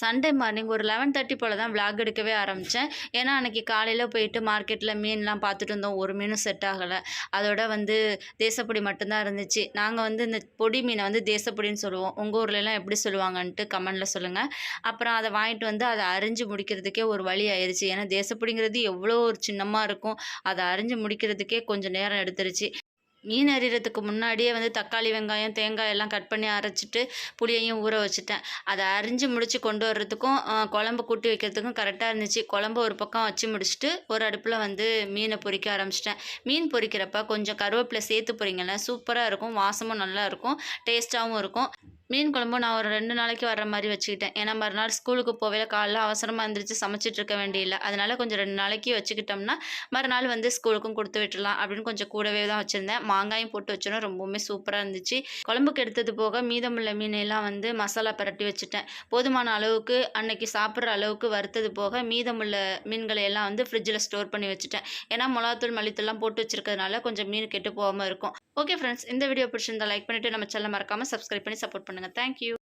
Sunday morning ஒரு 11:30 போல தான் விளாக் எடுக்கவே ஆரம்பித்தேன். ஏன்னா அன்றைக்கி காலையில் போயிட்டு மார்க்கெட்டில் மீன்லாம் பார்த்துட்டு இருந்தோம். ஒரு மீனும் செட் ஆகலை. அதோட தேசப்பொடி மட்டும்தான் இருந்துச்சு. நாங்கள் இந்த பொடி மீனை தேசப்பொடின்னு சொல்லுவோம். உங்கள் ஊர்லலாம் எப்படி சொல்லுவாங்கன்ட்டு கமெண்டில் சொல்லுங்கள். அப்புறம் அதை வாங்கிட்டு அதை அரிஞ்சு முடிக்கிறதுக்கே ஒரு வழி ஆயிடுச்சு. ஏன்னா தேசப்பொடிங்கிறது எவ்வளோ ஒரு சின்னமாக இருக்கும். அதை அரிஞ்சு முடிக்கிறதுக்கே கொஞ்சம் நேரம் எடுத்துருச்சு. மீன் அரிகிறதுக்கு முன்னாடியே தக்காளி, வெங்காயம், தேங்காய் எல்லாம் கட் பண்ணி அரைச்சிட்டு புளியையும் ஊற வச்சுட்டேன். அதை அரிஞ்சு முடித்து கொண்டு வர்றதுக்கும் குழம்பு கூட்டி வைக்கிறதுக்கும் கரெக்டாக இருந்துச்சு. குழம்பு ஒரு பக்கம் வச்சு முடிச்சுட்டு ஒரு அடுப்பில் மீனை பொரிக்க ஆரம்பிச்சிட்டேன். மீன் பொரிக்கிறப்ப கொஞ்சம் கருவேப்பிலை சேர்த்து பொரிங்களேன், சூப்பராக இருக்கும். வாசமும் நல்லா இருக்கும், டேஸ்ட்டாகவும் இருக்கும். மீன் குழம்பு நான் ஒரு 2 நாளைக்கு வர்ற மாதிரி வச்சுக்கிட்டேன். ஏன்னா மறுநாள் ஸ்கூலுக்கு போகல, காலைல அவசரமாக எழுந்திரிச்சு சமைச்சிட்டு இருக்க வேண்டியதில்லை. அதனால் கொஞ்சம் 2 நாளைக்கு வச்சுக்கிட்டோம்னா மறுநாள் ஸ்கூலுக்கும் கொடுத்து விட்டுடலாம் அப்படின்னு கொஞ்சம் கூடவே தான் வச்சுருந்தேன். மாங்காயும் போட்டு வச்சோன்னா ரொம்பவுமே சூப்பராக இருந்துச்சு. குழம்புக்கு எடுத்தது போக மீதமுள்ள மீனெல்லாம் மசாலா பரட்டி வச்சுட்டேன். போதுமான அளவுக்கு அன்னைக்கு சாப்பிட்ற அளவுக்கு வறுத்தது போக மீதமுள்ள மீன்களை எல்லாம் ஃப்ரிட்ஜில் ஸ்டோர் பண்ணி வச்சுட்டேன். ஏன்னா மிளகாத்தூள், மல்லித்தூள்லாம் போட்டு வச்சிருக்கிறதுனால கொஞ்சம் மீன் கெட்டு போகாமல் இருக்கும். ஓகே ஃப்ரெண்ட்ஸ், இந்த வீடியோ பிடிச்சிருந்தா லைக் பண்ணிவிட்டு நம்ம சேனலை மறக்காமல் சப்ஸ்கிரைப் பண்ணி சப்போர்ட் பண்ணுங்கள். தேங்க்யூ.